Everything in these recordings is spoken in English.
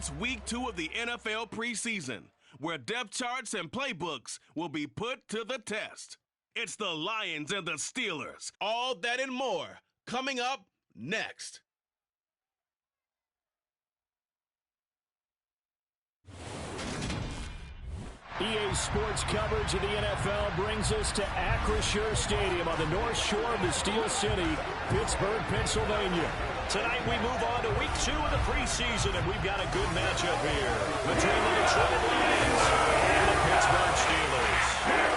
It's week 2 of the NFL preseason, where depth charts and playbooks will be put to the test. It's the Lions and the Steelers. All that and more coming up next. EA Sports coverage of the NFL brings us to Acrisure Stadium on the north shore of the Steel City, Pittsburgh, Pennsylvania. Tonight we move on to week 2 of the preseason, and we've got a good matchup here between the Detroit Lions and the Pittsburgh Steelers.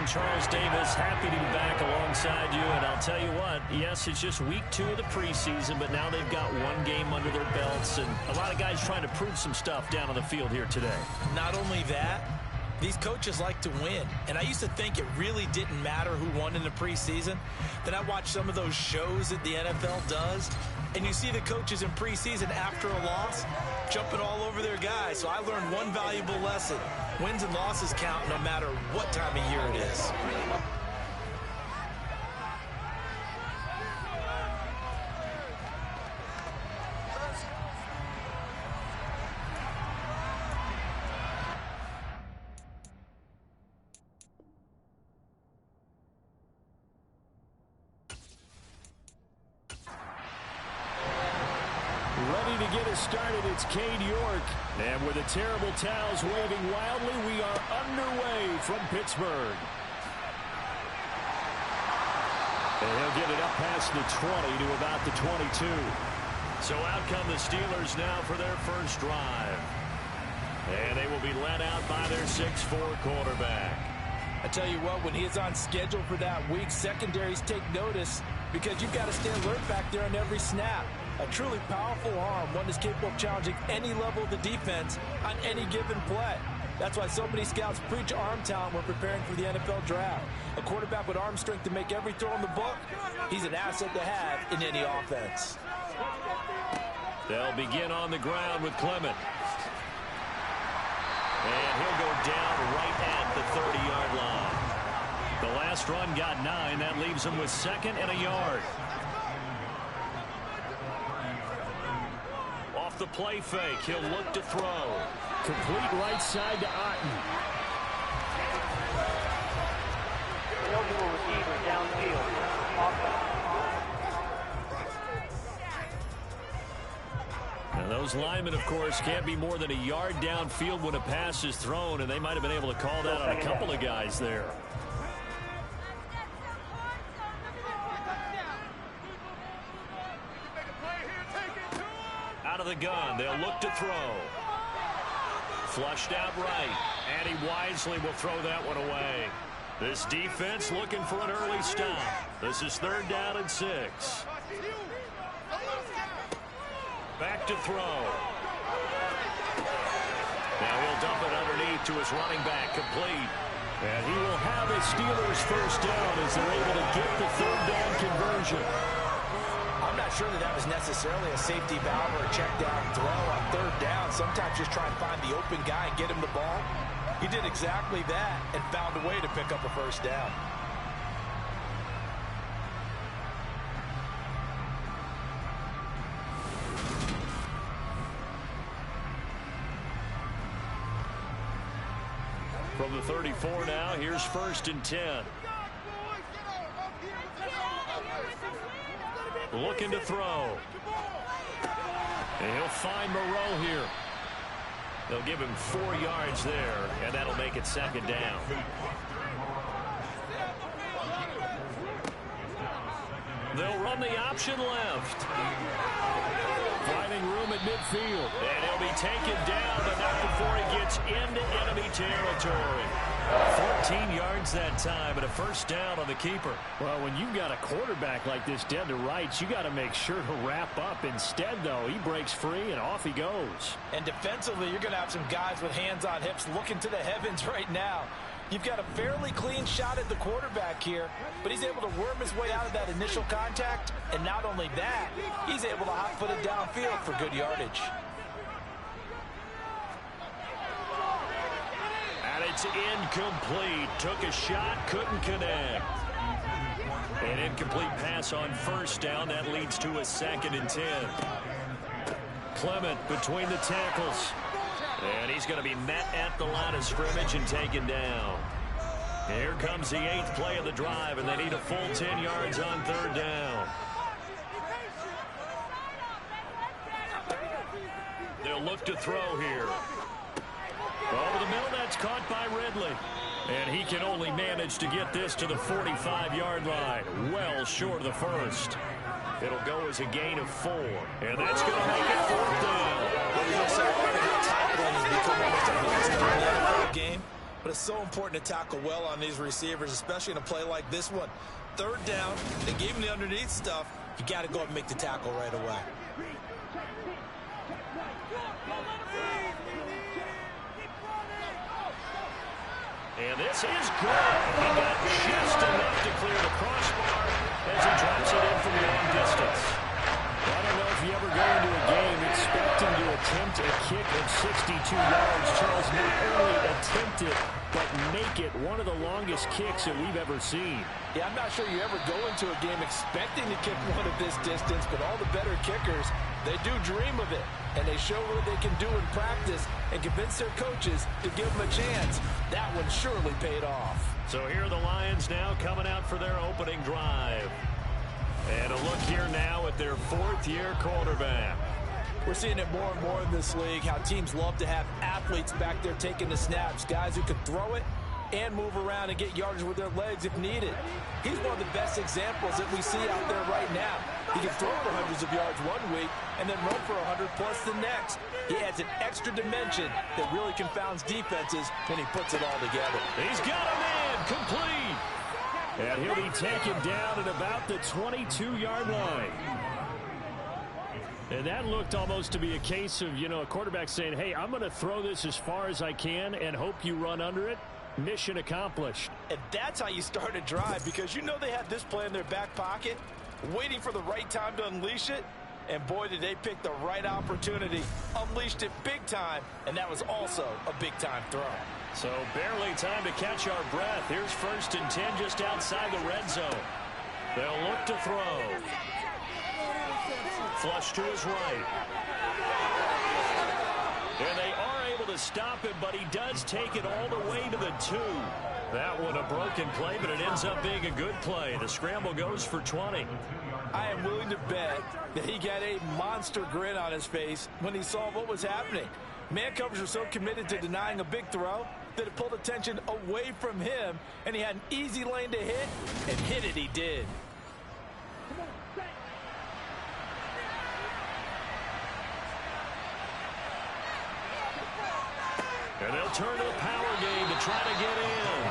Charles Davis, happy to be back alongside you, and I'll tell you what, yes, it's just week 2 of the preseason, but now they've got one game under their belts, and a lot of guys trying to prove some stuff down on the field here today. Not only that, these coaches like to win, and I used to think it really didn't matter who won in the preseason. Then I watched some of those shows that the NFL does, and you see the coaches in preseason after a loss jumping all over their guys. So I learned one valuable lesson. Wins and losses count no matter what time of year it is. Ready to get us started, it's Cade York. And with the terrible towels waving wildly, we are underway from Pittsburgh. And he'll get it up past the 20 to about the 22. So out come the Steelers now for their first drive. And they will be led out by their 6'4 quarterback. I tell you what, when he is on schedule for that week, secondaries take notice because you've got to stay alert back there on every snap. A truly powerful arm, one that's capable of challenging any level of the defense on any given play. That's why so many scouts preach arm talent when preparing for the NFL draft. A quarterback with arm strength to make every throw in the book, he's an asset to have in any offense. They'll begin on the ground with Clement. And he'll go down right at the 30-yard line. The last run got 9. That leaves him with 2nd and a yard. Off the play fake, he'll look to throw. Complete right side to Otten. Now those linemen, of course, can't be more than a yard downfield when a pass is thrown, and they might have been able to call that on a couple of guys there. Out of the gun, they'll look to throw. Flushed out right, and he wisely will throw that one away. This defense looking for an early stop. This is 3rd down and 6. Back to throw. Now he'll dump it underneath to his running back, complete. And he will have a Steelers first down as they're able to get the 3rd down conversion. I'm not sure that was necessarily a safety valve or a check down throw on 3rd down. Sometimes just try and find the open guy and get him the ball. He did exactly that and found a way to pick up a first down. From the 34 now, here's 1st and 10. Looking to throw. And he'll find Moreau here. They'll give him 4 yards there, and that'll make it 2nd down. They'll run the option left. Finding room at midfield. And he'll be taken down, but not before he gets into enemy territory. 14 yards that time, and a first down on the keeper. Well, when you've got a quarterback like this dead to rights, you got to make sure to wrap up. Instead, though, he breaks free and off he goes. And defensively, you're going to have some guys with hands on hips looking to the heavens right now. You've got a fairly clean shot at the quarterback here, but he's able to worm his way out of that initial contact. And not only that, he's able to hot-foot it downfield for good yardage. And it's incomplete. Took a shot, couldn't connect. An incomplete pass on first down. That leads to a 2nd and 10. Clement between the tackles. And he's going to be met at the line of scrimmage and taken down. Here comes the 8th play of the drive, and they need a full 10 yards on 3rd down. They'll look to throw here. Over the middle, that's caught by Ridley. And he can only manage to get this to the 45-yard line. Well short of the first. It'll go as a gain of 4. And that's going to make it 4th down. Tackling has become almost a monster in the NFL game. But it's so important to tackle well on these receivers, especially in a play like this one. 3rd down, they gave him the underneath stuff. You got to go up and make the tackle right away. And this is good. He got just enough to clear the crossbar as he drops it in from long distance. I don't know if you ever go into a game expecting to attempt a kick of 62 yards. Charles, not only attempt it, but make it one of the longest kicks that we've ever seen. Yeah, I'm not sure you ever go into a game expecting to kick one of this distance, but all the better kickers, they do dream of it. And they show what they can do in practice and convince their coaches to give them a chance. That one surely paid off. So here are the Lions now coming out for their opening drive. And a look here now at their 4th-year quarterback. We're seeing it more and more in this league, how teams love to have athletes back there taking the snaps, guys who can throw it and move around and get yardage with their legs if needed. He's one of the best examples that we see out there right now. He can throw for hundreds of yards one week and then run for 100-plus the next. He adds an extra dimension that really confounds defenses when he puts it all together. He's got a man complete. And he'll be taken down at about the 22-yard line. And that looked almost to be a case of, a quarterback saying, hey, I'm going to throw this as far as I can and hope you run under it. Mission accomplished. And that's how you start a drive, because they have this play in their back pocket, waiting for the right time to unleash it. And boy, did they pick the right opportunity. Unleashed it big time, and that was also a big-time throw. So barely time to catch our breath. Here's 1st and 10 just outside the red zone. They'll look to throw. Flush to his right. And they are able to stop him, but he does take it all the way to the 2. That one a broken play, but it ends up being a good play. The scramble goes for 20. I am willing to bet that he got a monster grin on his face when he saw what was happening. Man coverage was so committed to denying a big throw that it pulled attention away from him, and he had an easy lane to hit, and hit it he did. And they'll turn to the power game to try to get in.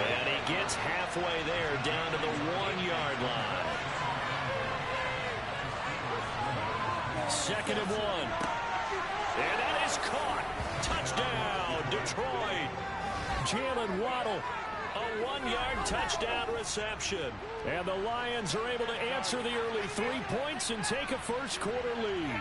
And he gets halfway there, down to the 1-yard line. 2nd and 1. And that is caught. Touchdown, Detroit. Jalen Waddle, a 1-yard touchdown reception. And the Lions are able to answer the early 3 points and take a first-quarter lead.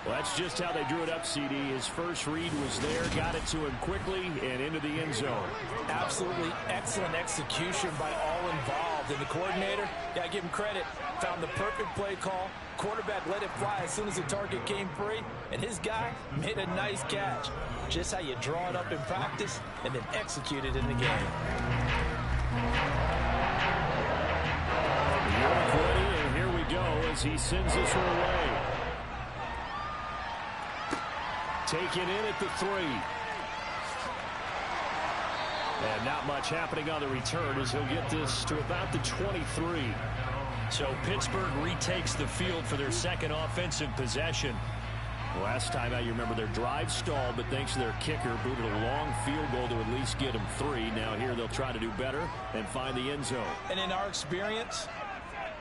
Well, that's just how they drew it up, CD. His first read was there, got it to him quickly, and into the end zone. Absolutely excellent execution by all involved. And the coordinator, got to give him credit, found the perfect play call. Quarterback let it fly as soon as the target came free, and his guy made a nice catch. Just how you draw it up in practice and then execute it in the game. York ready, and here we go as he sends this one away. Taken in at the 3. And not much happening on the return as he'll get this to about the 23. So Pittsburgh retakes the field for their second offensive possession. Last time out, you remember their drive stalled, but thanks to their kicker, booted a long field goal to at least get them 3. Now here they'll try to do better and find the end zone. And in our experience,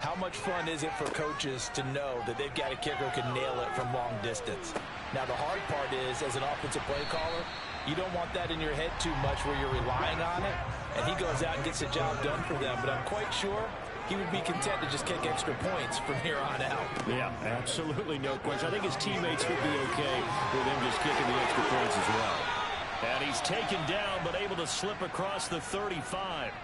how much fun is it for coaches to know that they've got a kicker who can nail it from long distance? Now, the hard part is, as an offensive play caller, you don't want that in your head too much where you're relying on it, and he goes out and gets the job done for them. But I'm quite sure he would be content to just kick extra points from here on out. Yeah, absolutely no question. I think his teammates would be okay with him just kicking the extra points as well. And he's taken down, but able to slip across the 35.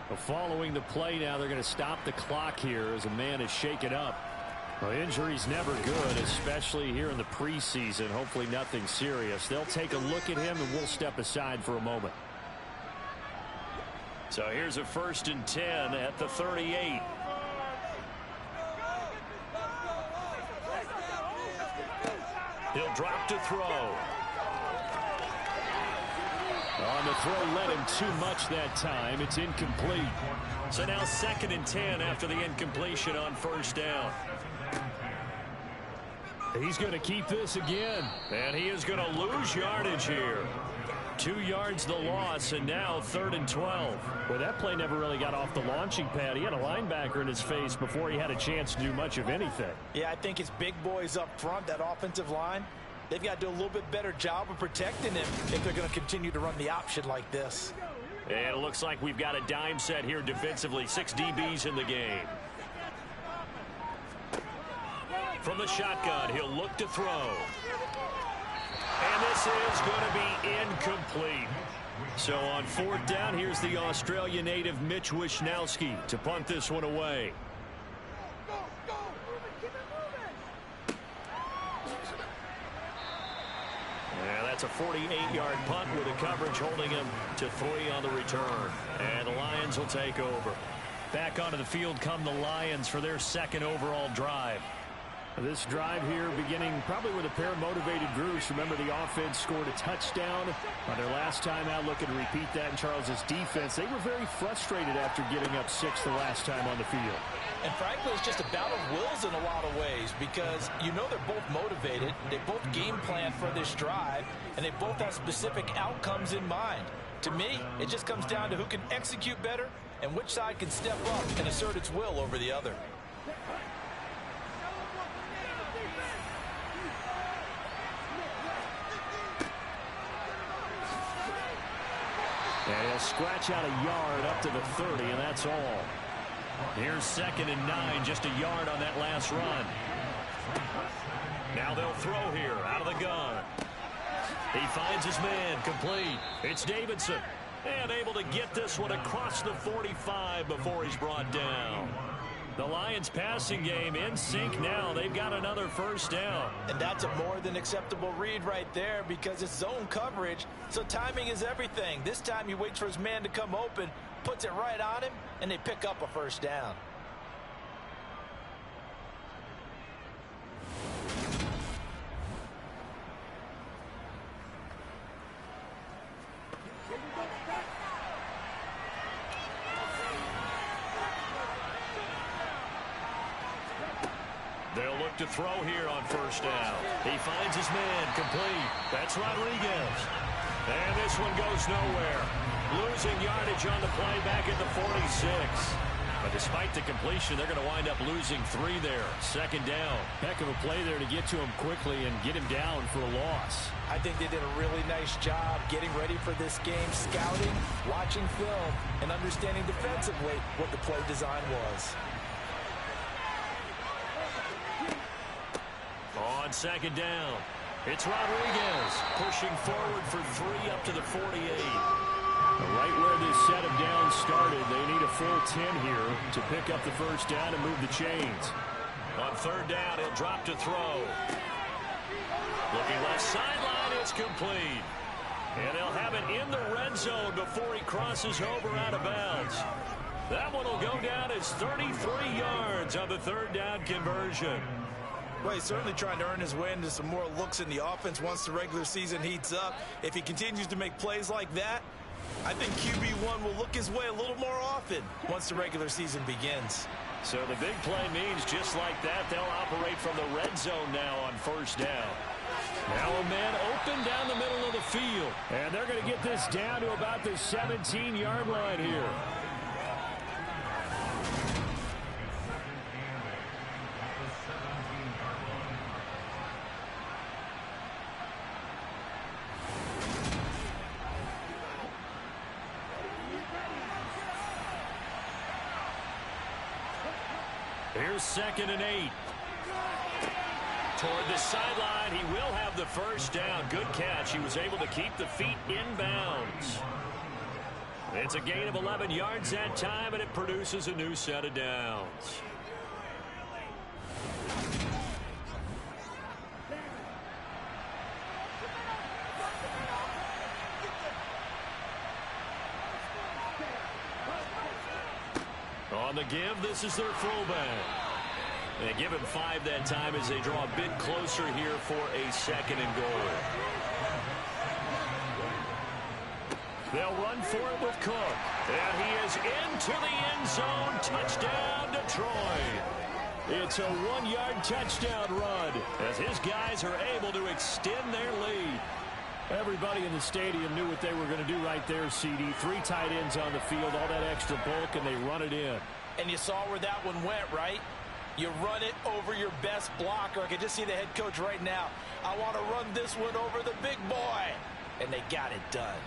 Well, following the play now, they're going to stop the clock here as a man is shaken up. Well, injury's never good, especially here in the preseason. Hopefully nothing serious. They'll take a look at him, and we'll step aside for a moment. So here's a 1st and 10 at the 38. He'll drop to throw. On the throw, led him too much that time. It's incomplete. So now 2nd and 10 after the incompletion on 1st down. He's going to keep this again. And he is going to lose yardage here. 2 yards the loss, and now 3rd and 12. Well, that play never really got off the launching pad. He had a linebacker in his face before he had a chance to do much of anything. Yeah, I think his big boys up front, that offensive line, they've got to do a little bit better job of protecting him if they're going to continue to run the option like this. And it looks like we've got a dime set here defensively. 6 DBs in the game. From the shotgun, he'll look to throw. And this is going to be incomplete. So on 4th down, here's the Australia native Mitch Wishnowski to punt this one away. Yeah, that's a 48-yard punt with a coverage holding him to 3 on the return. And the Lions will take over. Back onto the field come the Lions for their 2nd overall drive. This drive here beginning probably with a pair of motivated groups. Remember, the offense scored a touchdown on their last time out, looking to repeat that in Charles's defense. They were very frustrated after getting up 6 the last time on the field. And frankly, it's just a battle of wills in a lot of ways because you know they're both motivated. They both game plan for this drive, and they both have specific outcomes in mind. To me, it just comes down to who can execute better and which side can step up and assert its will over the other. And he'll scratch out a yard up to the 30, and that's all. Here's 2nd and 9, just a yard on that last run. Now they'll throw here out of the gun. He finds his man, complete. It's Davidson, and able to get this one across the 45 before he's brought down. The Lions passing game in sync now. They've got another 1st down. And that's a more than acceptable read right there because it's zone coverage, so timing is everything. This time he waits for his man to come open, puts it right on him, and they pick up a 1st down. They'll look to throw here on 1st down. He finds his man, complete. That's Rodriguez. And this one goes nowhere. Losing yardage on the play back at the 46. But despite the completion, they're going to wind up losing 3 there. 2nd down. Heck of a play there to get to him quickly and get him down for a loss. I think they did a really nice job getting ready for this game, scouting, watching film, and understanding defensively what the play design was. On 2nd down, it's Rodriguez pushing forward for 3 up to the 48. Right where this set of downs started, they need a full 10 here to pick up the 1st down and move the chains. On 3rd down, he'll drop to throw. Looking left sideline, it's complete. And they'll have it in the red zone before he crosses over out of bounds. That one will go down as 33 yards on the 3rd down conversion. Well, he's certainly trying to earn his way into some more looks in the offense once the regular season heats up. If he continues to make plays like that, I think QB1 will look his way a little more often once the regular season begins. So the big play means just like that, they'll operate from the red zone now on 1st down. Now a man open down the middle of the field. And they're going to get this down to about the 17-yard line here. Here's 2nd and 8. Toward the sideline, he will have the 1st down. Good catch. He was able to keep the feet in bounds. It's a gain of 11 yards that time, and it produces a new set of downs. On the give, this is their fullback. They give him 5 that time as they draw a bit closer here for a 2nd and goal. They'll run for it with Cook. And he is into the end zone. Touchdown, Detroit. It's a 1-yard touchdown run as his guys are able to extend their lead. Everybody in the stadium knew what they were going to do right there, CD. 3 tight ends on the field, all that extra bulk, and they run it in. And you saw where that one went, right? You run it over your best blocker. I can just see the head coach right now. I want to run this one over the big boy. And they got it done.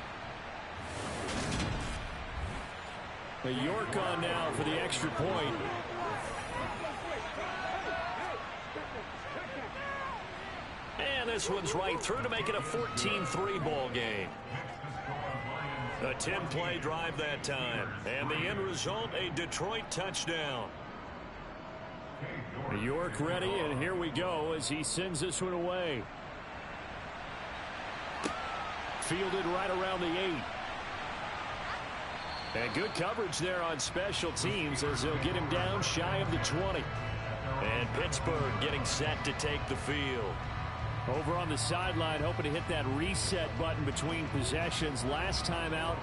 York on now for the extra point. And this one's right through to make it a 14-3 ball game. A 10-play drive that time. And the end result, a Detroit touchdown. York ready, and here we go as he sends this one away. Fielded right around the 8. And good coverage there on special teams as they'll get him down shy of the 20. And Pittsburgh getting set to take the field. Over on the sideline, hoping to hit that reset button between possessions. Last time out,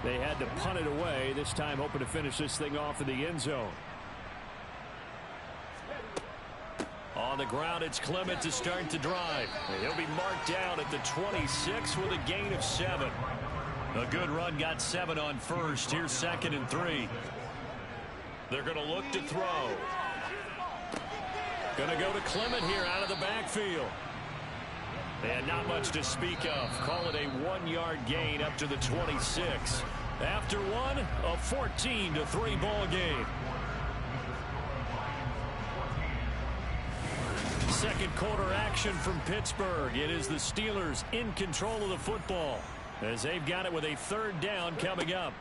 they had to punt it away. This time hoping to finish this thing off in the end zone. On the ground, it's Clement to start the drive. He'll be marked down at the 26 with a gain of 7. A good run, got 7 on first. Here's 2nd and 3. They're going to look to throw. Going to go to Clement here out of the backfield. And not much to speak of. Call it a 1-yard gain up to the 26. After one, a 14-3 ball game. Second quarter action from Pittsburgh. It is the Steelers in control of the football as they've got it with a 3rd down coming up.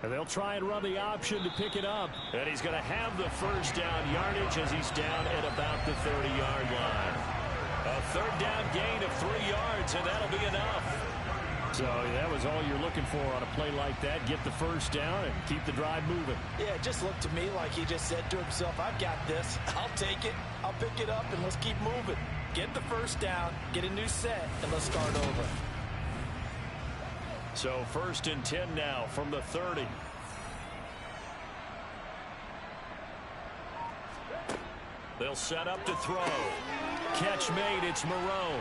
And they'll try and run the option to pick it up. And he's going to have the first down yardage as he's down at about the 30-yard line. A 3rd down gain of 3 yards, and that'll be enough. So that was all you're looking for on a play like that. Get the first down and keep the drive moving. Yeah, it just looked to me like he just said to himself, I've got this. I'll take it. I'll pick it up, and let's keep moving. Get the first down, get a new set, and let's start over. So 1st and 10 now from the 30. They'll set up to throw. Catch made. It's Moreau.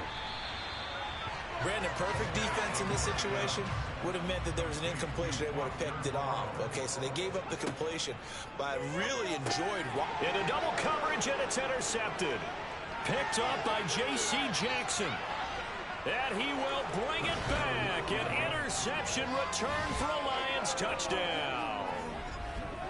Brandon, perfect defense in this situation would have meant that there was an incompletion. They would have picked it off. Okay, so they gave up the completion, but I really enjoyed watching. In a double coverage, and it's intercepted. Picked up by J.C. Jackson. And he will bring it back. An interception return for a Lions touchdown.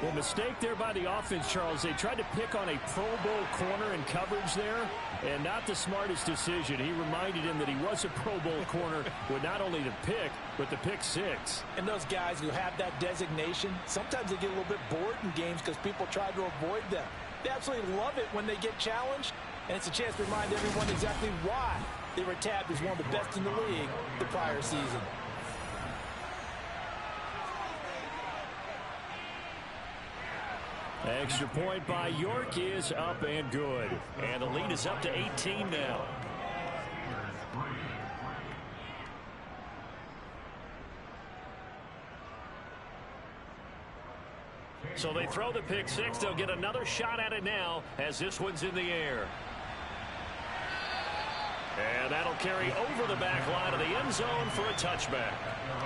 Well, mistake there by the offense, Charles. They tried to pick on a Pro Bowl corner in coverage there, and not the smartest decision. He reminded him that he was a Pro Bowl corner with not only the pick, but the pick 6. And those guys who have that designation, sometimes they get a little bit bored in games because people try to avoid them. They absolutely love it when they get challenged, and it's a chance to remind everyone exactly why they were tabbed as one of the best in the league the prior season. Extra point by York is up and good. And the lead is up to 18 now. So they throw the pick 6. They'll get another shot at it now as this one's in the air. And that'll carry over the back line of the end zone for a touchback.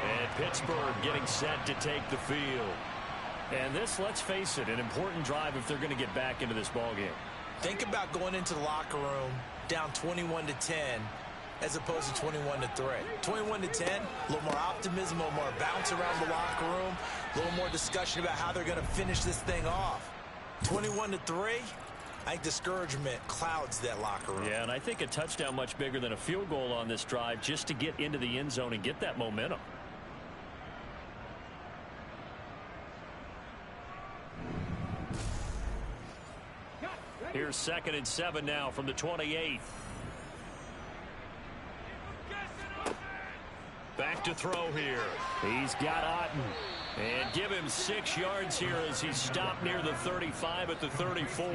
And Pittsburgh getting set to take the field. And this, let's face it, an important drive if they're going to get back into this ballgame. Think about going into the locker room down 21-10 as opposed to 21-3. 21-10, a little more optimism, a little more bounce around the locker room, a little more discussion about how they're going to finish this thing off. 21-3, I think discouragement clouds that locker room. Yeah, and I think a touchdown much bigger than a field goal on this drive just to get into the end zone and get that momentum. Here's 2nd and 7 now from the 28. Back to throw here. He's got Otten. And give him 6 yards here as he's stopped near the 35 at the 34.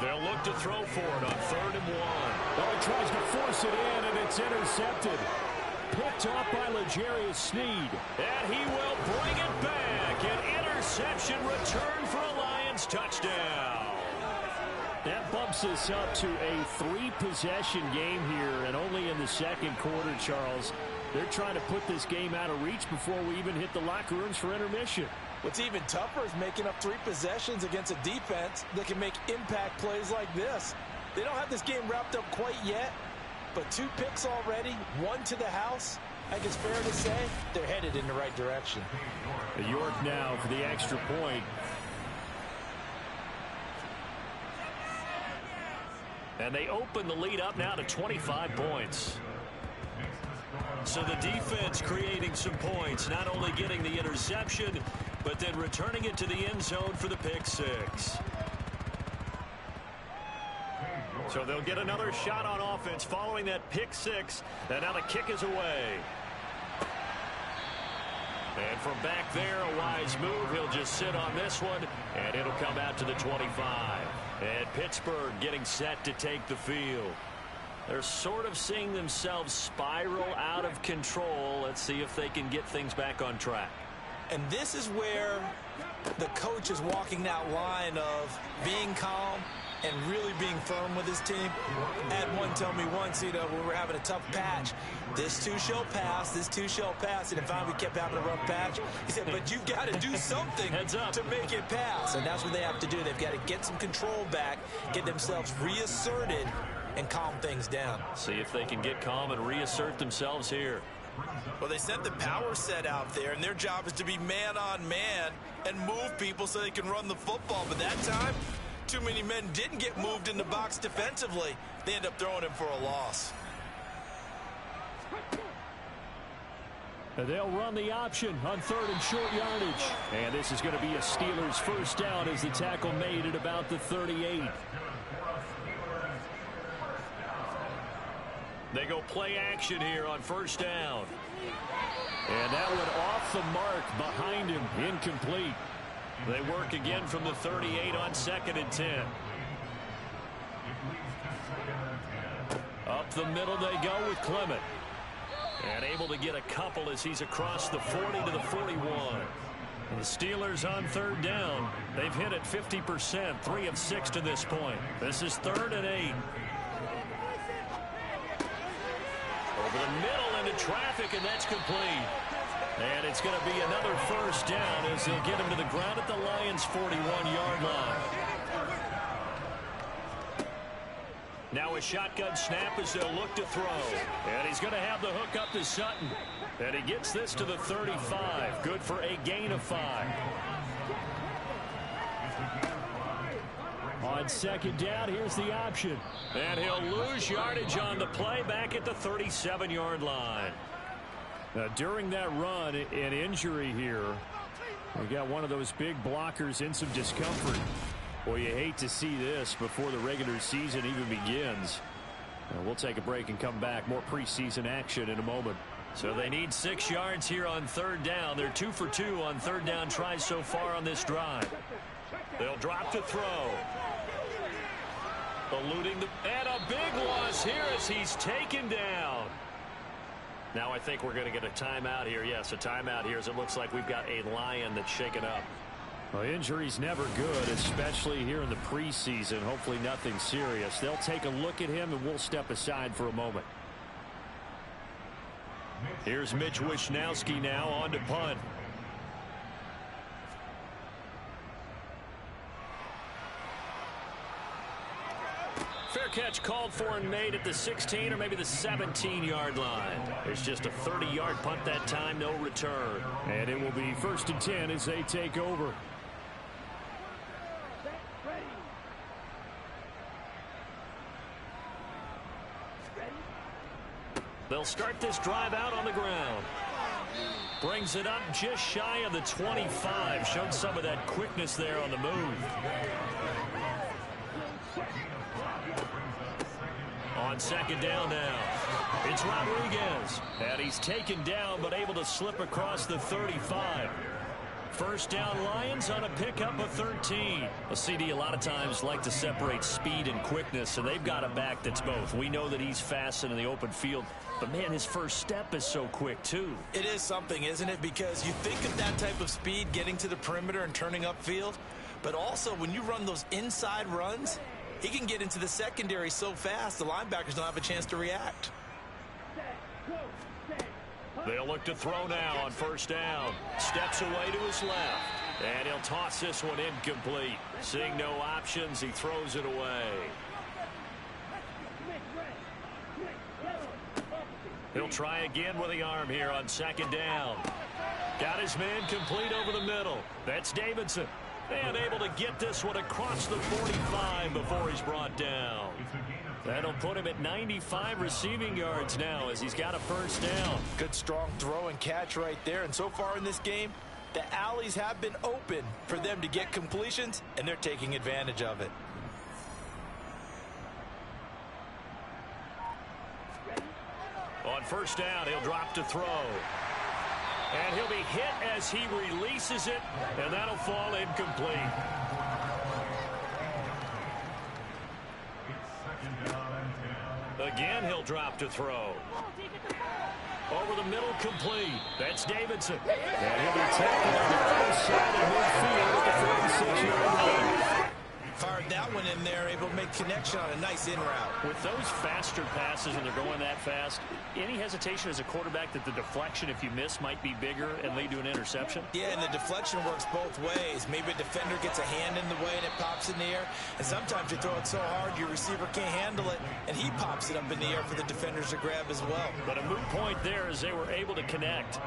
They'll look to throw for it on 3rd and 1. Well, he tries to force it in, and it's intercepted. Picked off by L'Jarius Sneed. And he will bring it back. An interception return for a Lions touchdown. That bumps us up to a 3-possession game here, and only in the 2nd quarter, Charles. They're trying to put this game out of reach before we even hit the locker rooms for intermission. What's even tougher is making up 3 possessions against a defense that can make impact plays like this. They don't have this game wrapped up quite yet, but 2 picks already, 1 to the house. I think it's fair to say they're headed in the right direction. York now for the extra point. And they open the lead up now to 25 points. So the defense creating some points, not only getting the interception, but then returning it to the end zone for the pick 6. So they'll get another shot on offense following that pick 6. And now the kick is away. And from back there, a wise move. He'll just sit on this one, and it'll come out to the 25. And Pittsburgh getting set to take the field. They're sort of seeing themselves spiral out of control. Let's see if they can get things back on track. And this is where the coach is walking that line of being calm and really being firm with his team. Had one tell me once, when we were having a tough patch, this too shall pass, this too shall pass. And finally we kept having a rough patch. He said, but you've got to do something to make it pass. And that's what they have to do. They've got to get some control back, get themselves reasserted, and calm things down. See if they can get calm and reassert themselves here. Well, they sent the power set out there, and their job is to be man-on-man and move people so they can run the football. But that time, too many men didn't get moved in the box defensively. They end up throwing him for a loss. They'll run the option on 3rd and short yardage. And this is going to be a Steelers first down as the tackle made at about the 38. They go play action here on 1st down. And that went off the mark behind him, incomplete. They work again from the 38 on 2nd and 10. Up the middle they go with Clement. And able to get a couple as he's across the 40 to the 41. And the Steelers on 3rd down. They've hit it 50%, 3 of 6 to this point. This is 3rd and 8. Over the middle into traffic, and that's complete. And it's going to be another first down as they'll get him to the ground at the Lions' 41-yard line. Now a shotgun snap as they'll look to throw. And he's going to have the hook up to Sutton. And he gets this to the 35. Good for a gain of 5. On 2nd down, here's the option. And he'll lose yardage on the play back at the 37-yard line. During that run, an injury here. We got one of those big blockers in some discomfort. Boy, you hate to see this before the regular season even begins. We'll take a break and come back. More preseason action in a moment. So they need 6 yards here on 3rd down. They're 2 for 2 on 3rd down tries so far on this drive. They'll drop to throw. Eluding and a big loss here as he's taken down. Now I think we're going to get a timeout here. Yes, a timeout here as it looks like we've got a Lion that's shaken up. Well, injury's never good, especially here in the preseason. Hopefully nothing serious. They'll take a look at him, and we'll step aside for a moment. Here's Mitch Wishnowsky now on to punt. Fair catch called for and made at the 16 or maybe the 17-yard line. There's just a 30-yard punt that time, no return. And it will be 1st and 10 as they take over. They'll start this drive out on the ground. Brings it up just shy of the 25. Showed some of that quickness there on the move. On second down now, it's Rodriguez. And he's taken down but able to slip across the 35. First down Lions on a pickup of 13. A CD a lot of times like to separate speed and quickness, and they've got a back that's both. We know that he's fast in the open field, but man, his first step is so quick too. It is something, isn't it? Because you think of that type of speed getting to the perimeter and turning upfield, but also when you run those inside runs, he can get into the secondary so fast the linebackers don't have a chance to react. They'll look to throw now on first down. Steps away to his left. And he'll toss this one incomplete. Seeing no options, he throws it away. He'll try again with the arm here on second down. Got his man complete over the middle. That's Davidson. And able to get this one across the 45 before he's brought down. That'll put him at 95 receiving yards now as he's got a first down. Good strong throw and catch right there. And so far in this game, the alleys have been open for them to get completions, and they're taking advantage of it. On first down, he'll drop to throw. And he'll be hit as he releases it, and that'll fall incomplete. Again, he'll drop to throw. Over the middle, complete. That's Davidson. And he'll be taken on the right side of midfield at the 46-yard line. Fired that one in there, able to make connection on a nice in route. With those faster passes and they're going that fast, any hesitation as a quarterback that the deflection, if you miss, might be bigger and lead to an interception? Yeah, and the deflection works both ways. Maybe a defender gets a hand in the way and it pops in the air. And sometimes you throw it so hard your receiver can't handle it, and he pops it up in the air for the defenders to grab as well. But a moot point there as they were able to connect.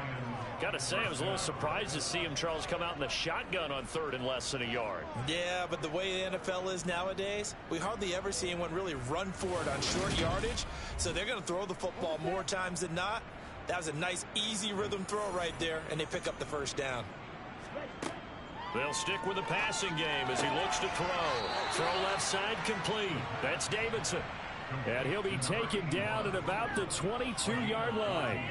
Got to say, I was a little surprised to see him, Charles, come out in the shotgun on third and less than a yard. Yeah, but the way the NFL is nowadays, we hardly ever see anyone really run for it on short yardage. So they're going to throw the football more times than not. That was a nice, easy rhythm throw right there, and they pick up the first down. They'll stick with the passing game as he looks to throw. Throw left side complete. That's Davidson. And he'll be taken down at about the 22-yard line.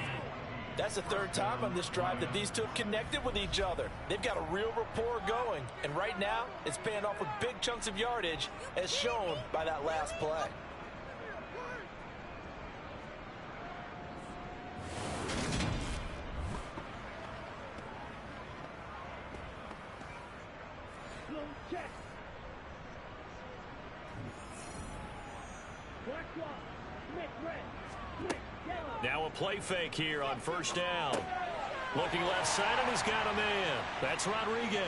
That's the third time on this drive that these two have connected with each other. They've got a real rapport going, and right now it's paying off with big chunks of yardage as shown by that last play. Now a play fake here on first down. Looking left side, and he's got a man. That's Rodriguez.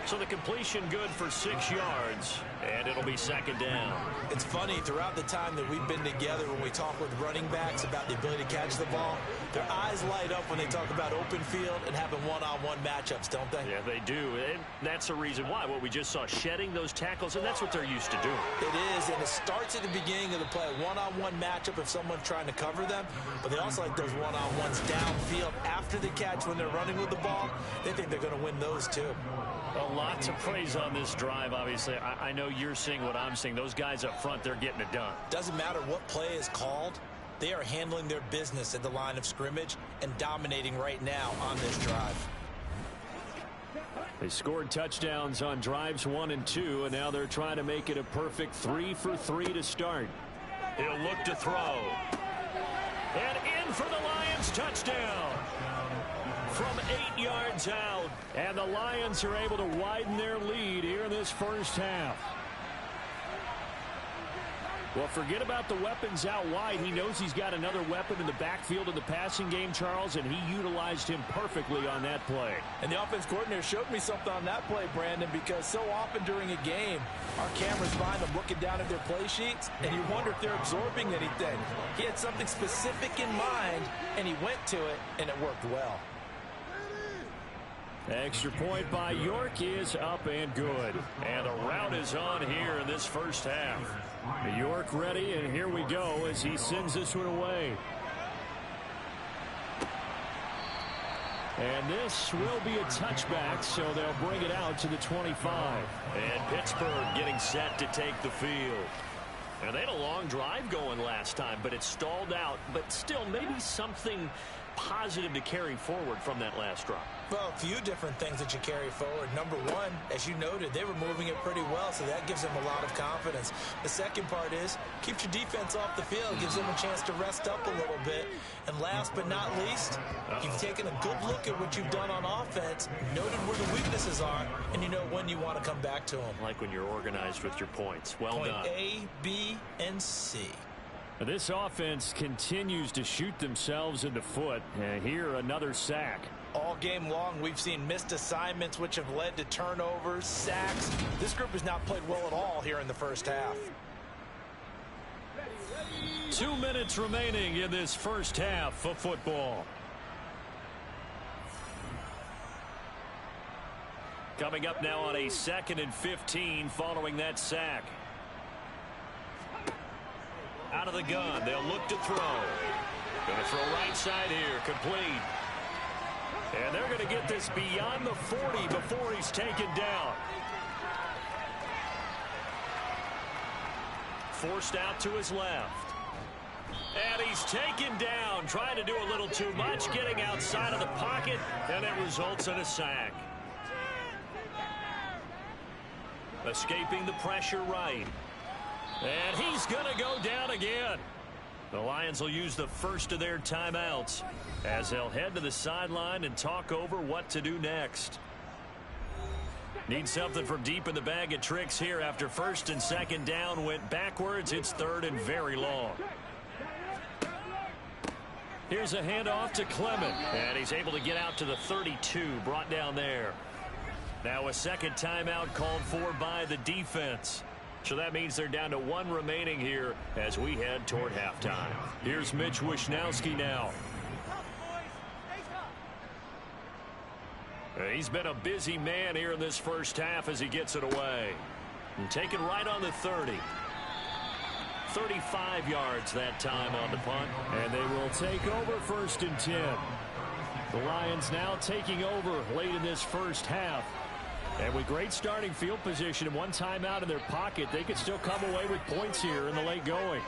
So the completion good for 6 yards, and it'll be second down. It's funny, throughout the time that we've been together, when we talk with running backs about the ability to catch the ball, their eyes light up when they talk about open field and having one-on-one matchups, don't they? Yeah, they do, and that's the reason why. What we just saw, shedding those tackles, and that's what they're used to doing. It is, and it starts at the beginning of the play, one-on-one matchup if someone's trying to cover them, but they also like those one-on-ones downfield after the catch when they're running with the ball. They think they're going to win those too. A lot to praise on this drive, obviously. I know you're seeing what I'm seeing. Those guys up front, they're getting it done. Doesn't matter what play is called. They are handling their business at the line of scrimmage and dominating right now on this drive. They scored touchdowns on drives 1 and 2, and now they're trying to make it a perfect 3 for 3 to start. He'll look to throw. And in for the Lions, touchdown. From 8 yards out. And the Lions are able to widen their lead here in this first half. Well, forget about the weapons out wide. He knows he's got another weapon in the backfield in the passing game, Charles, and he utilized him perfectly on that play. And the offense coordinator showed me something on that play, Brandon, because so often during a game, our cameras find them looking down at their play sheets, and you wonder if they're absorbing anything. He had something specific in mind, and he went to it, and it worked well. Extra point by York is up and good. And a route is on here in this first half. York ready, and here we go as he sends this one away. And this will be a touchback, so they'll bring it out to the 25. And Pittsburgh getting set to take the field. And they had a long drive going last time, but it stalled out. But still, maybe something positive to carry forward from that last drive. Well, a few different things that you carry forward. Number one, as you noted, they were moving it pretty well, so that gives them a lot of confidence. The second part is, keeps your defense off the field, gives them a chance to rest up a little bit. And last but not least, you've taken a good look at what you've done on offense, noted where the weaknesses are, and you know when you want to come back to them. Like when you're organized with your points. Well done. Point A, B, and C. This offense continues to shoot themselves in the foot. And here, another sack. All game long, we've seen missed assignments, which have led to turnovers, sacks. This group has not played well at all here in the first half. 2 minutes remaining in this first half of football. Coming up now on a 2nd and 15 following that sack. Out of the gun, they'll look to throw. Going to throw right side here, complete. And they're going to get this beyond the 40 before he's taken down. Forced out to his left. And he's taken down, trying to do a little too much, getting outside of the pocket, and it results in a sack. Escaping the pressure right. And he's going to go down again. The Lions will use the first of their timeouts as they'll head to the sideline and talk over what to do next. Need something from deep in the bag of tricks here after 1st and 2nd down went backwards. It's 3rd and very long. Here's a handoff to Clement. And he's able to get out to the 32, brought down there. Now a second timeout called for by the defense. So that means they're down to 1 remaining here as we head toward halftime. Here's Mitch Wishnowsky now. He's been a busy man here in this first half as he gets it away. And taken right on the 30. 35 yards that time on the punt. And they will take over 1st and 10. The Lions now taking over late in this first half. And with great starting field position and 1 timeout in their pocket, they could still come away with points here in the late going.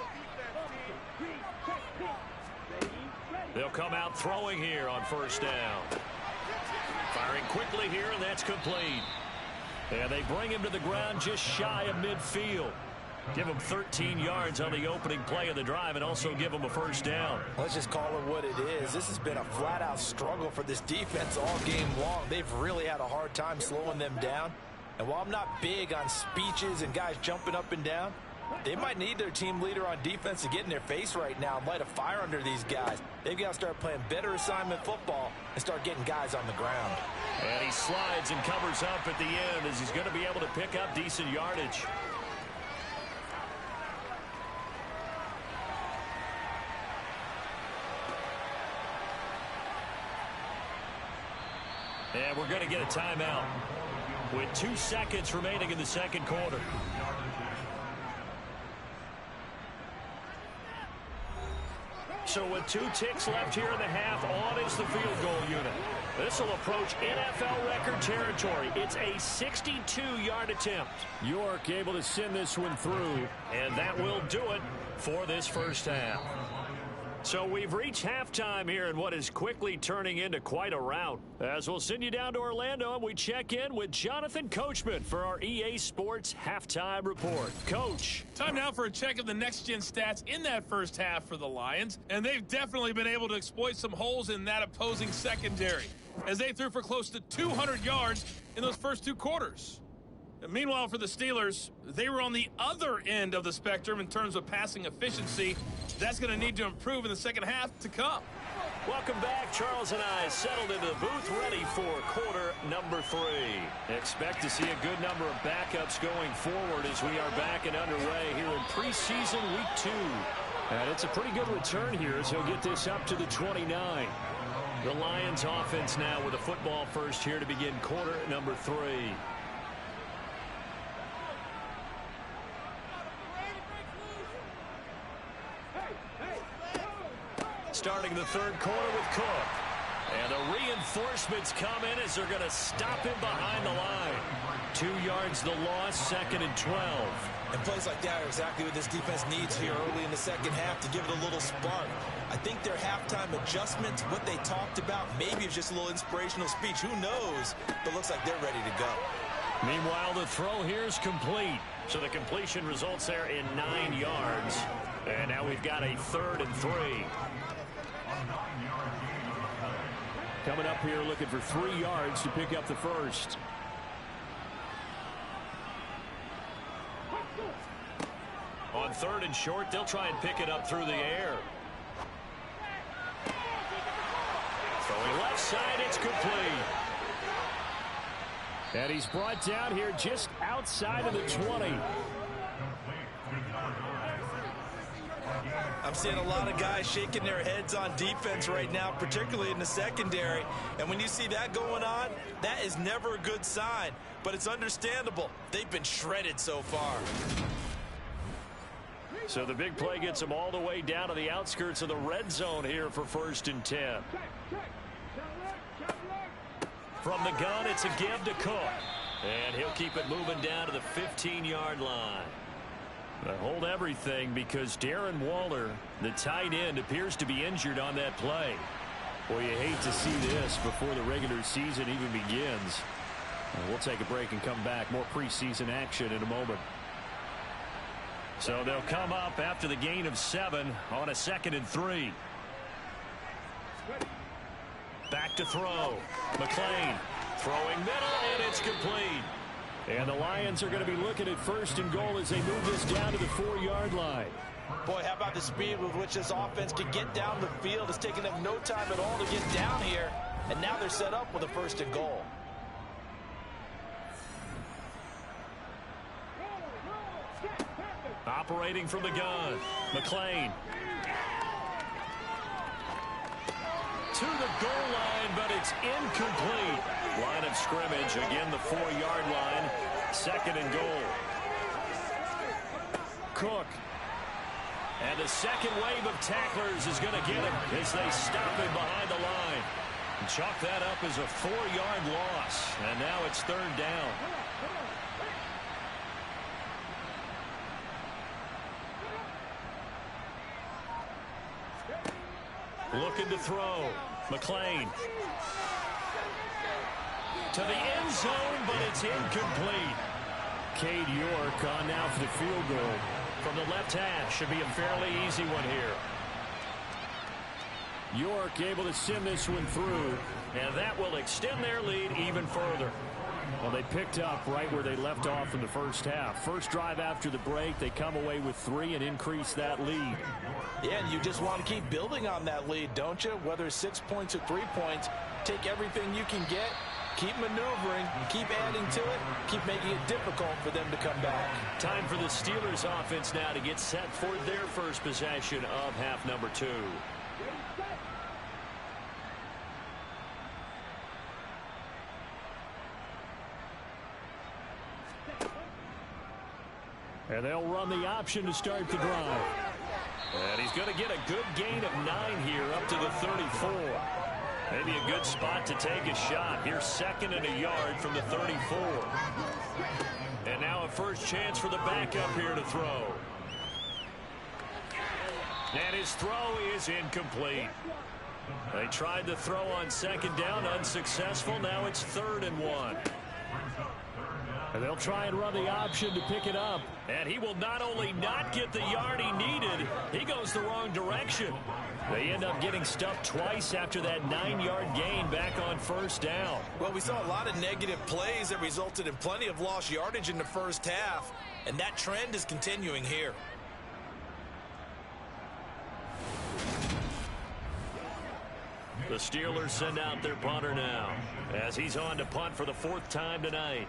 They'll come out throwing here on 1st down. Firing quickly here, and that's complete. And they bring him to the ground just shy of midfield. Give him 13 yards on the opening play of the drive and also give him a 1st down. Let's just call it what it is. This has been a flat-out struggle for this defense all game long. They've really had a hard time slowing them down. And while I'm not big on speeches and guys jumping up and down, they might need their team leader on defense to get in their face right now and light a fire under these guys. They've got to start playing better assignment football and start getting guys on the ground. And he slides and covers up at the end as he's going to be able to pick up decent yardage. And we're going to get a timeout with 2 seconds remaining in the 2nd quarter. So with 2 ticks left here in the half, on is the field goal unit. This will approach NFL record territory. It's a 62-yard attempt. York able to send this one through. And that will do it for this first half. So we've reached halftime here in what is quickly turning into quite a rout. As we'll send you down to Orlando and we check in with Jonathan Coachman for our EA Sports Halftime Report. Coach. Time now for a check of the next-gen stats in that first half for the Lions. And they've definitely been able to exploit some holes in that opposing secondary, as they threw for close to 200 yards in those first 2 quarters. And meanwhile, for the Steelers, they were on the other end of the spectrum in terms of passing efficiency. That's going to need to improve in the second half to come. Welcome back. Charles and I settled into the booth, ready for quarter number 3. Expect to see a good number of backups going forward as we are back and underway here in preseason week 2. And it's a pretty good return here as he'll get this up to the 29. The Lions offense now with a football first here to begin quarter number 3. Starting the 3rd quarter with Cook. And the reinforcements come in as they're going to stop him behind the line. 2 yards the loss, 2nd and 12. And plays like that are exactly what this defense needs here early in the second half to give it a little spark. I think their halftime adjustments, what they talked about, maybe it's just a little inspirational speech. Who knows? But looks like they're ready to go. Meanwhile, the throw here is complete. So the completion results there in 9 yards. And now we've got a 3rd and 3. Coming up here looking for 3 yards to pick up the first. On 3rd and short, they'll try and pick it up through the air. Throwing left side, it's complete. And he's brought down here just outside of the 20. I'm seeing a lot of guys shaking their heads on defense right now, particularly in the secondary. And when you see that going on, that is never a good sign. But it's understandable. They've been shredded so far. So the big play gets them all the way down to the outskirts of the red zone here for 1st and 10. From the gun, it's a give to Cook. And he'll keep it moving down to the 15-yard line. They hold everything because Darren Waller, the tight end, appears to be injured on that play. Boy, you hate to see this before the regular season even begins. We'll take a break and come back. More preseason action in a moment. So they'll come up after the gain of 7 on a 2nd and 3. Back to throw. McClain throwing middle, and it's complete. And the Lions are going to be looking at 1st and goal as they move this down to the 4-yard line. Boy, how about the speed with which this offense can get down the field? It's taken them no time at all to get down here. And now they're set up with a 1st and goal. Operating from the gun. McClain. To the goal line, but it's incomplete. Line of scrimmage, again the 4-yard line. 2nd and goal. Cook. And the second wave of tacklers is going to get him as they stop him behind the line. And chalk that up as a 4-yard loss. And now it's 3rd down. Looking to throw. McClain. To the end zone, but it's incomplete. Cade York on now for the field goal. From the left hash, should be a fairly easy one here. York able to send this one through. And that will extend their lead even further. Well, they picked up right where they left off in the first half. First drive after the break, they come away with 3 and increase that lead. Yeah, and you just want to keep building on that lead, don't you? Whether it's 6 points or 3 points, take everything you can get, keep maneuvering, keep adding to it, keep making it difficult for them to come back. Time for the Steelers offense now to get set for their first possession of half number 2. And they'll run the option to start the drive. And he's going to get a good gain of 9 here up to the 34. Maybe a good spot to take a shot. Here's 2nd and a yard from the 34. And now a first chance for the backup here to throw. And his throw is incomplete. They tried the throw on 2nd down, unsuccessful. Now it's 3rd and 1. And they'll try and run the option to pick it up. And he will not only not get the yard he needed, he goes the wrong direction. They end up getting stuffed twice after that 9-yard gain back on 1st down. Well, we saw a lot of negative plays that resulted in plenty of lost yardage in the first half, and that trend is continuing here. The Steelers send out their punter now as he's on to punt for the 4th time tonight.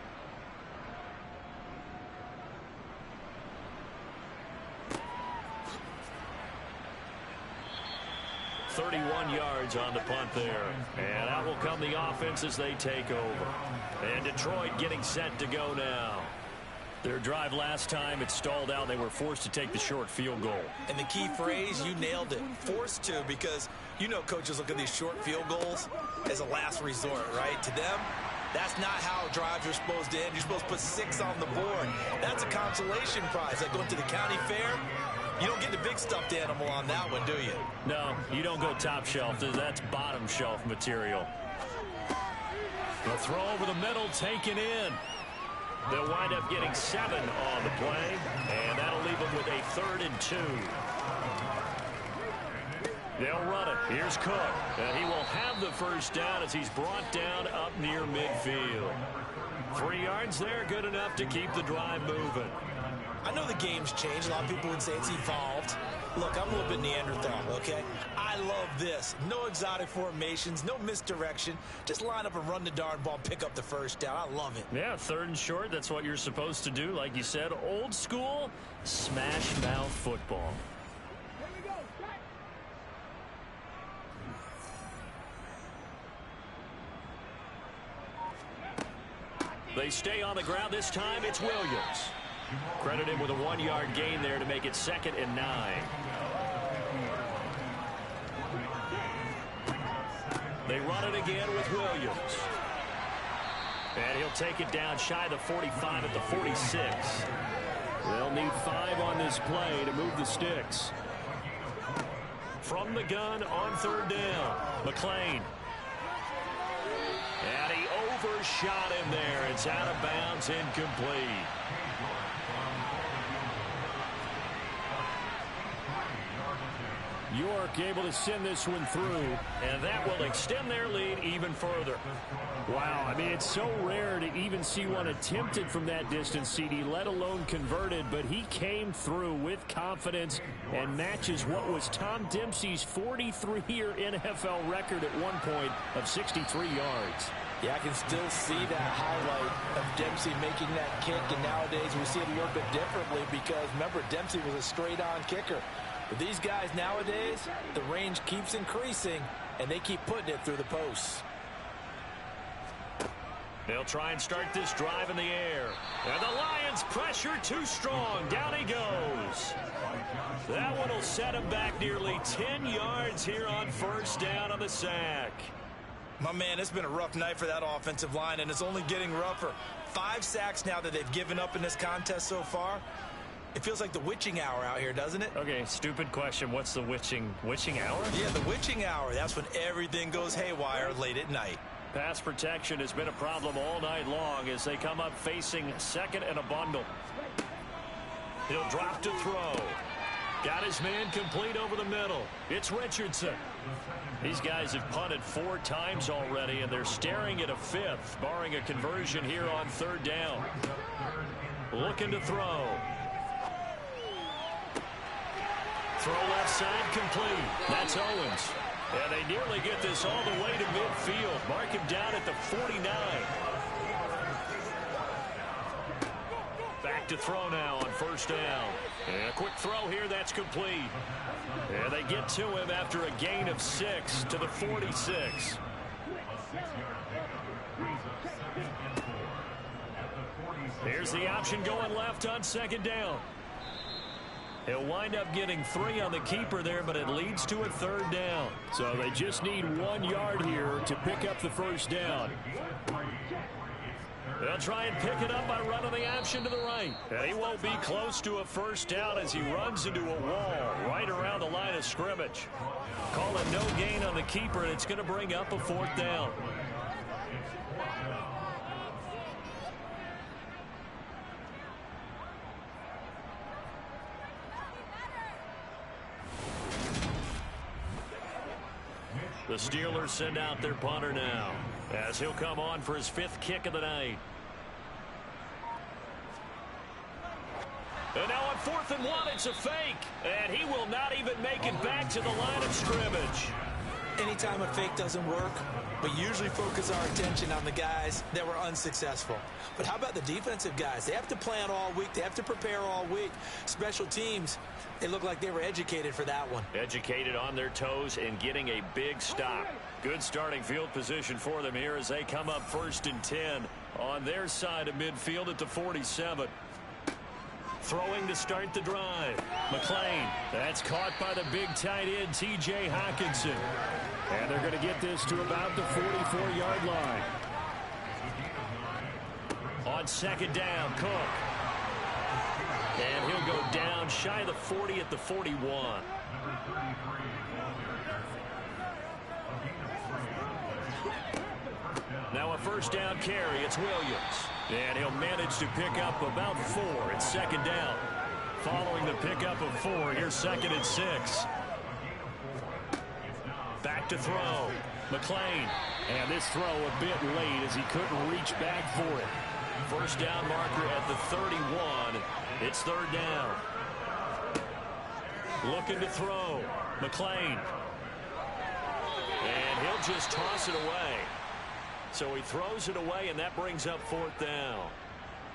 31 yards on the punt there. And out will come the offense as they take over. And Detroit getting set to go now. Their drive last time, it stalled out. They were forced to take the short field goal. And the key phrase, you nailed it, forced to, because you know coaches look at these short field goals as a last resort, right? To them, that's not how drives are supposed to end. You're supposed to put 6 on the board. That's a consolation prize. Like going to the county fair, you don't get the big stuffed animal on that one, do you? No, you don't go top shelf. That's bottom shelf material. The throw over the middle, taken in. They'll wind up getting 7 on the play, and that'll leave them with a 3rd and 2. They'll run it. Here's Cook, and he will have the first down as he's brought down up near midfield. 3 yards there, good enough to keep the drive moving. I know the game's changed. A lot of people would say it's evolved. Look, I'm a little bit Neanderthal, okay? I love this. No exotic formations, no misdirection. Just line up and run the darn ball, pick up the first down. I love it. Yeah, 3rd and short. That's what you're supposed to do. Like you said, old school, smash mouth football. They stay on the ground. This time it's Williams. Credit him with a 1-yard gain there to make it 2nd and 9. They run it again with Williams. And he'll take it down shy of the 45 at the 46. They'll need 5 on this play to move the sticks. From the gun on 3rd down, McLean. And he overshot him there. It's out of bounds, incomplete. York able to send this one through, and that will extend their lead even further. Wow, I mean, it's so rare to even see one attempted from that distance, CD, let alone converted, but he came through with confidence and matches what was Tom Dempsey's 43-year NFL record at one point of 63 yards. Yeah, I can still see that highlight of Dempsey making that kick, and nowadays we see it a little bit differently because, remember, Dempsey was a straight-on kicker. But these guys nowadays, the range keeps increasing, and they keep putting it through the posts. They'll try and start this drive in the air. And the Lions pressure too strong. Down he goes. That one will set him back nearly 10 yards here on 1st down on the sack. My man, it's been a rough night for that offensive line, and it's only getting rougher. 5 sacks now that they've given up in this contest so far. It feels like the witching hour out here, doesn't it? Okay, stupid question. What's the witching hour? Yeah, the witching hour. That's when everything goes haywire late at night. Pass protection has been a problem all night long as they come up facing 2nd and a bundle. He'll drop to throw. Got his man complete over the middle. It's Richardson. These guys have punted 4 times already, and they're staring at a 5th, barring a conversion here on 3rd down. Looking to throw. Throw left side complete. That's Owens. And they nearly get this all the way to midfield. Mark him down at the 49. Back to throw now on 1st down. And a quick throw here, that's complete. And they get to him after a gain of 6 to the 46. Here's the option going left on 2nd down. He'll wind up getting 3 on the keeper there, but it leads to a 3rd down. So they just need 1 yard here to pick up the 1st down. They'll try and pick it up by running the option to the right. And he won't be close to a 1st down as he runs into a wall right around the line of scrimmage. Call it no gain on the keeper, and it's going to bring up a 4th down. The Steelers send out their punter now as he'll come on for his 5th kick of the night. And now on 4th and 1, it's a fake. And he will not even make it back to the line of scrimmage. Anytime a fake doesn't work, we usually focus our attention on the guys that were unsuccessful. But how about the defensive guys? They have to plan all week. They have to prepare all week. Special teams, they look like they were educated for that one. Educated on their toes and getting a big stop. Good starting field position for them here as they come up 1st and 10 on their side of midfield at the 47. Throwing to start the drive. McLean. That's caught by the big tight end, T.J. Hawkinson. And they're going to get this to about the 44-yard line. On second down, Cook. And he'll go down shy of the 40 at the 41. Now a first down carry. It's Williams. And he'll manage to pick up about 4 at second down. Following the pickup of 4, here's second and 6. Back to throw. McLean. And this throw a bit late as he couldn't reach back for it. First down marker at the 31. It's third down. Looking to throw. McLean. And he'll just toss it away. So he throws it away, and that brings up fourth down.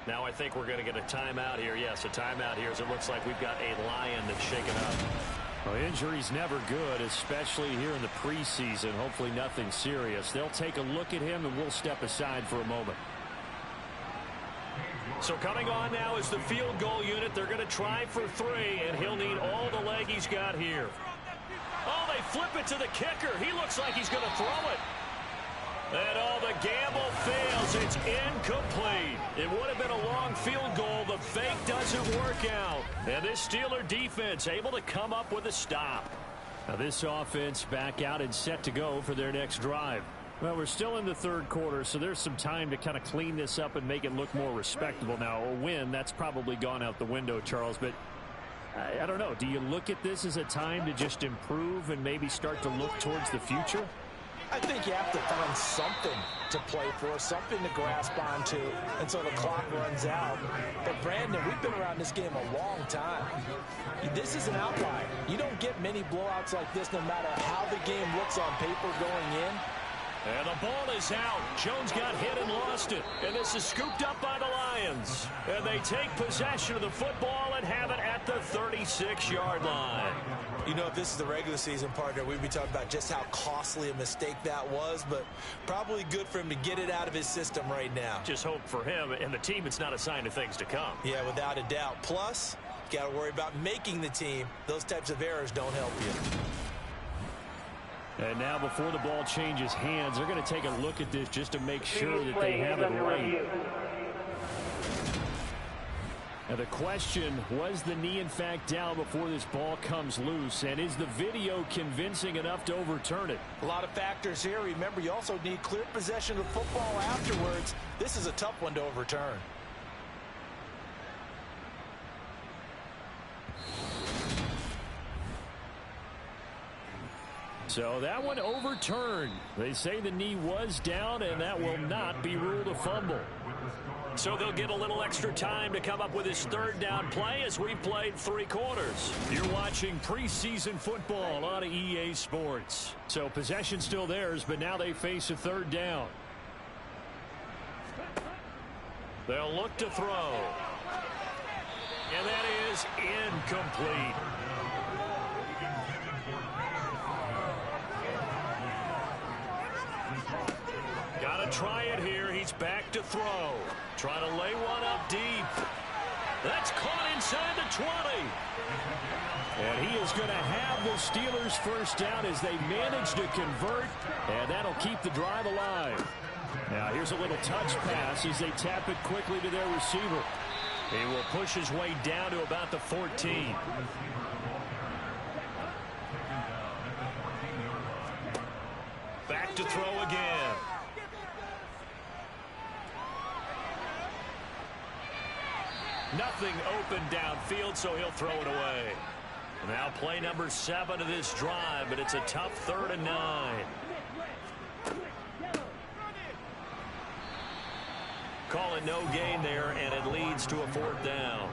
Now I think we're going to get a timeout here. Yes, a timeout here as it looks like we've got a Lion that's shaken up. Well, injury's never good, especially here in the preseason. Hopefully nothing serious. They'll take a look at him, and we'll step aside for a moment. So coming on now is the field goal unit. They're going to try for 3, and he'll need all the leg he's got here. Oh, they flip it to the kicker. He looks like he's going to throw it. And the gamble fails. It's incomplete. It would have been a long field goal. The fake doesn't work out. And this Steeler defense able to come up with a stop. Now this offense back out and set to go for their next drive. Well, we're still in the third quarter, so there's some time to kind of clean this up and make it look more respectable. Now, a win, that's probably gone out the window, Charles, but I don't know. Do you look at this as a time to just improve and maybe start to look towards the future? I think you have to find something to play for, something to grasp onto until the clock runs out. But, Brandon, we've been around this game a long time. This is an outlier. You don't get many blowouts like this no matter how the game looks on paper going in. And the ball is out. Jones got hit and lost it. And this is scooped up by the Lions. And they take possession of the football and have it at the 36-yard line. You know, if this is the regular season, partner, we'd be talking about just how costly a mistake that was, but probably good for him to get it out of his system right now. Just hope for him and the team it's not a sign of things to come. Yeah, without a doubt. Plus, you got to worry about making the team. Those types of errors don't help you. And now before the ball changes hands, they're going to take a look at this just to make sure that they have it right. Now the question, was the knee in fact down before this ball comes loose? And is the video convincing enough to overturn it? A lot of factors here. Remember, you also need clear possession of the football afterwards. This is a tough one to overturn. So that one overturned. They say the knee was down, and that will not be ruled a fumble. So they'll get a little extra time to come up with his third down play as we've played 3 quarters. You're watching preseason football on EA Sports. So possession still theirs, but now they face a third down. They'll look to throw. And that is incomplete. Got to try it here. He's back to throw. Trying to lay one up deep. That's caught inside the 20. And he is going to have the Steelers first down as they manage to convert. And that'll keep the drive alive. Now here's a little touch pass as they tap it quickly to their receiver. He will push his way down to about the 14. Back to throw again. Nothing open downfield, so he'll throw it away. Now play number 7 of this drive, but it's a tough 3rd and 9. Call it no gain there, and it leads to a 4th down.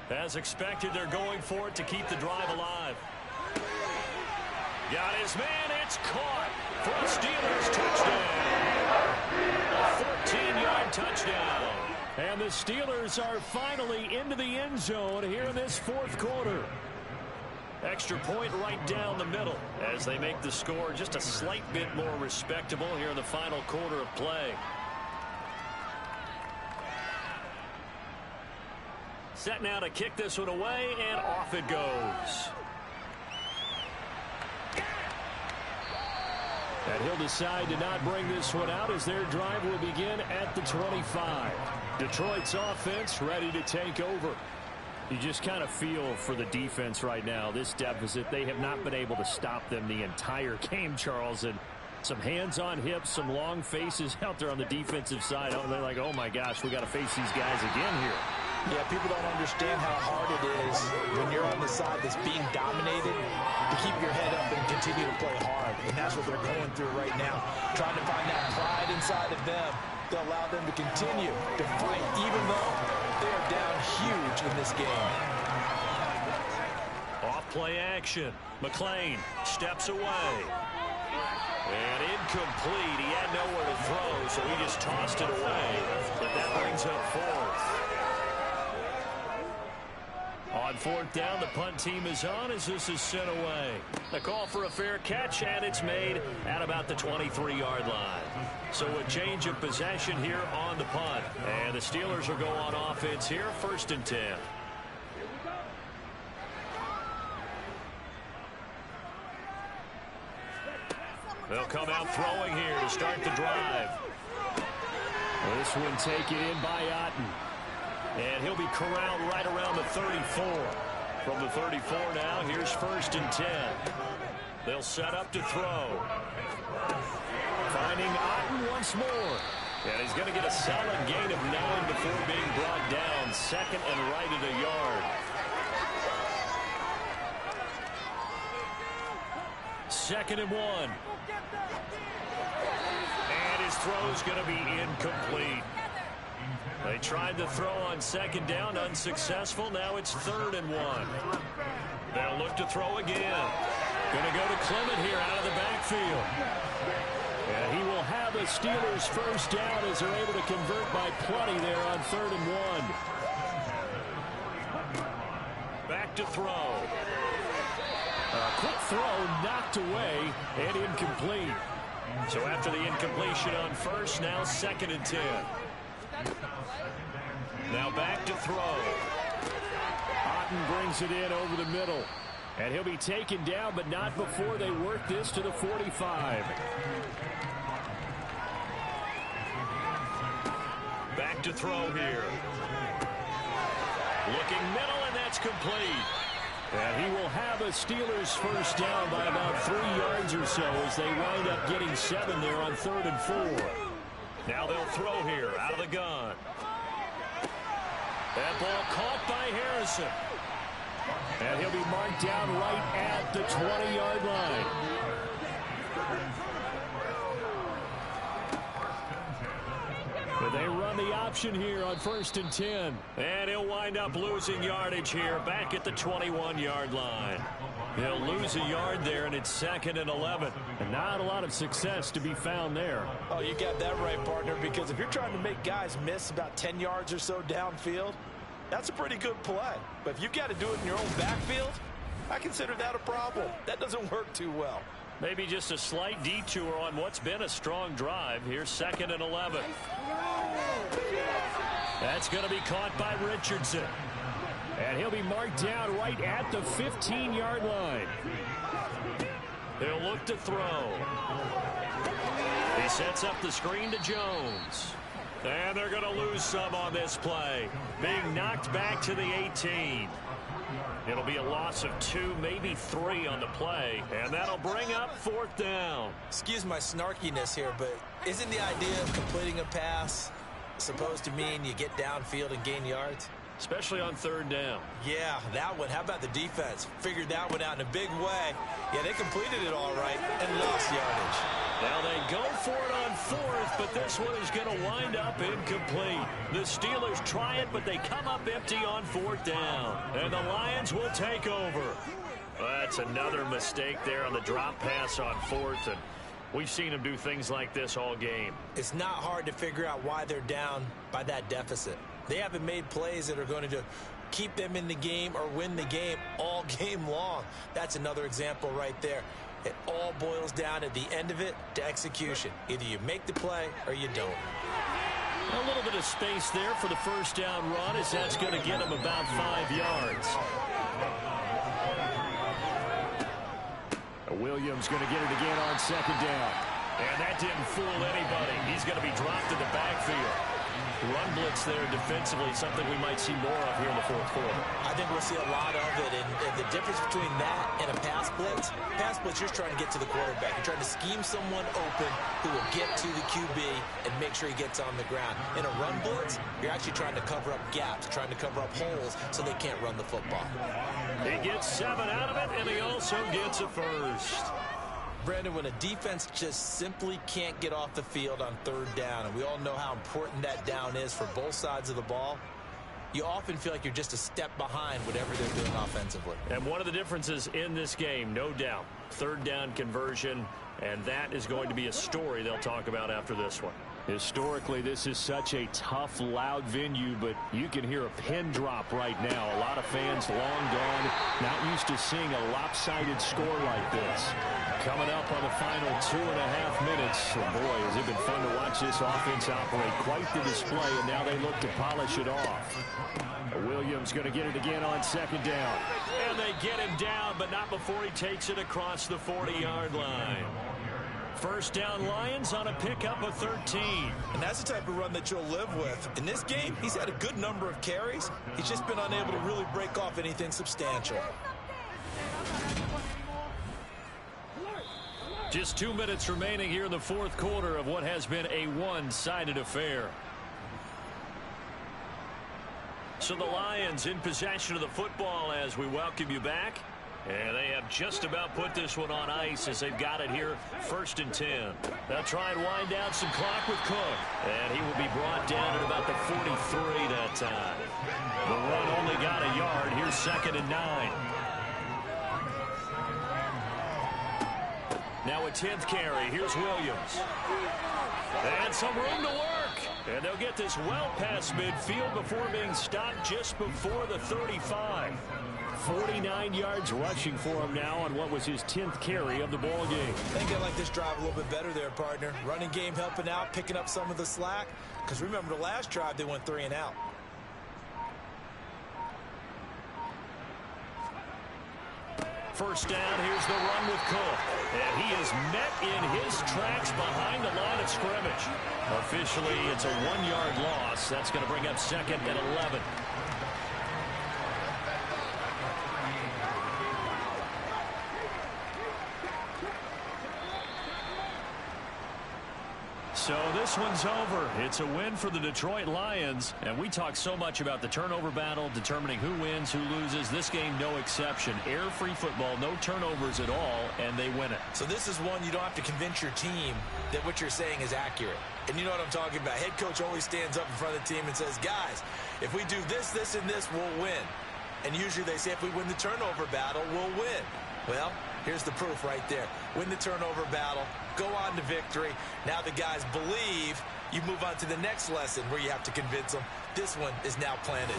As expected, they're going for it to keep the drive alive. Got his man. It's caught. for a Steelers touchdown. A 14-yard touchdown. And the Steelers are finally into the end zone here in this fourth quarter. Extra point right down the middle as they make the score just a slight bit more respectable here in the final quarter of play. Set now to kick this one away, and off it goes. And he'll decide to not bring this one out as their drive will begin at the 25. Detroit's offense ready to take over. You just kind of feel for the defense right now, this deficit. They have not been able to stop them the entire game, Charles. And some hands on hips, some long faces out there on the defensive side. Oh, they're like, oh, my gosh, we got to face these guys again here. Yeah, people don't understand how hard it is when you're on the side that's being dominated to keep your head up and continue to play hard. And that's what they're going through right now, trying to find that pride inside of them to allow them to continue to fight, even though they are down huge in this game. Off play action. McLean steps away. And incomplete. He had nowhere to throw, so he just tossed it away. But that brings up fourth. On fourth down, the punt team is on as this is sent away. The call for a fair catch, and it's made at about the 23-yard line. So a change of possession here on the punt. And the Steelers will go on offense here, 1st and 10. They'll come out throwing here to start the drive. This one taken in by Otten. And he'll be corralled right around the 34. From the 34 now, here's 1st and 10. They'll set up to throw. Finding Otten once more. And he's going to get a solid gain of 9 before being brought down. 2nd and right at a yard. 2nd and 1. And his throw's going to be incomplete. They tried to throw on 2nd down, unsuccessful. Now it's 3rd and 1. They'll look to throw again. Going to go to Clement here out of the backfield. And he will have a Steelers first down as they're able to convert by plenty there on 3rd and 1. Back to throw. A quick throw knocked away and incomplete. So after the incompletion on 1st, now 2nd and 10. Now back to throw. Otten brings it in over the middle. And he'll be taken down, but not before they work this to the 45. Back to throw here. Looking middle, and that's complete. And he will have a Steelers first down by about 3 yards or so as they wind up getting 7 there on 3rd and 4. Now they'll throw here out of the gun. That ball caught by Harrison. And he'll be marked down right at the 20-yard line. But they run the option here on 1st and 10. And he'll wind up losing yardage here back at the 21-yard line. He'll lose a yard there, and it's 2nd and 11. And not a lot of success to be found there. Oh, you got that right, partner, because if you're trying to make guys miss about 10 yards or so downfield, that's a pretty good play. But if you've got to do it in your own backfield, I consider that a problem. That doesn't work too well. Maybe just a slight detour on what's been a strong drive. Here's 2nd and 11. That's going to be caught by Richardson. And he'll be marked down right at the 15-yard line. They'll look to throw. He sets up the screen to Jones. And they're going to lose some on this play. Being knocked back to the 18. It'll be a loss of 2, maybe 3 on the play. And that'll bring up 4th down. Excuse my snarkiness here, but isn't the idea of completing a pass supposed to mean you get downfield and gain yards? Especially on 3rd down. Yeah, that one. How about the defense? Figured that one out in a big way. Yeah, they completed it all right and lost yardage. Now they go for it on 4th, but this one is going to wind up incomplete. The Steelers try it, but they come up empty on 4th down. And the Lions will take over. That's another mistake there on the drop pass on 4th. And We've seen him do things like this all game. It's not hard to figure out why they're down by that deficit. They haven't made plays that are going to keep them in the game or win the game all game long. That's another example right there. It all boils down at the end of it to execution. Either you make the play or you don't. A little bit of space there for the first down run, as that's going to get him about 5 yards. Williams going to get it again on second down. And that didn't fool anybody. He's going to be dropped in the backfield. Run blitz there defensively, something we might see more of here in the fourth quarter. I think we'll see a lot of it, and the difference between that and a pass blitz, you're trying to get to the quarterback. You're trying to scheme someone open who will get to the QB and make sure he gets on the ground. In a run blitz, you're actually trying to cover up gaps, trying to cover up holes so they can't run the football. He gets 7 out of it, and he also gets a first. Brandon, when a defense just simply can't get off the field on third down, and we all know how important that down is for both sides of the ball, you often feel like you're just a step behind whatever they're doing offensively. And one of the differences in this game, no doubt, third down conversion, and that is going to be a story they'll talk about after this one. Historically, this is such a tough, loud venue, but you can hear a pin drop right now. A lot of fans long gone, not used to seeing a lopsided score like this. Coming up on the final 2.5 minutes. Oh boy, has it been fun to watch this offense operate. Quite the display, and now they look to polish it off. Williams going to get it again on second down. And they get him down, but not before he takes it across the 40-yard line. First down Lions on a pickup of 13. And that's the type of run that you'll live with. In this game, he's had a good number of carries. He's just been unable to really break off anything substantial. Just 2 minutes remaining here in the fourth quarter of what has been a one-sided affair. So the Lions in possession of the football as we welcome you back. And they have just about put this one on ice as they've got it here, 1st and 10. They'll try and wind down some clock with Cook. And he will be brought down at about the 43 that time. The run only got a yard. Here's 2nd and 9. Now a 10th carry. Here's Williams. And some room to work. And they'll get this well past midfield before being stopped just before the 35. 49 yards rushing for him now on what was his 10th carry of the ball game. I think I like this drive a little bit better there, partner. Running game helping out, picking up some of the slack. Because remember, the last drive, they went 3 and out. First down, here's the run with Cook. And he is met in his tracks behind the line of scrimmage. Officially, it's a 1-yard loss. That's going to bring up 2nd and 11. So this one's over. It's a win for the Detroit Lions. And we talk so much about the turnover battle, determining who wins, who loses. This game, no exception. Air-free football, no turnovers at all, and they win it. So this is one you don't have to convince your team that what you're saying is accurate. And you know what I'm talking about. Head coach always stands up in front of the team and says, guys, if we do this, this, and this, we'll win. And usually they say if we win the turnover battle, we'll win. Well, here's the proof right there. Win the turnover battle, go on to victory. Now the guys believe. You move on to the next lesson where you have to convince them. This one is now planted.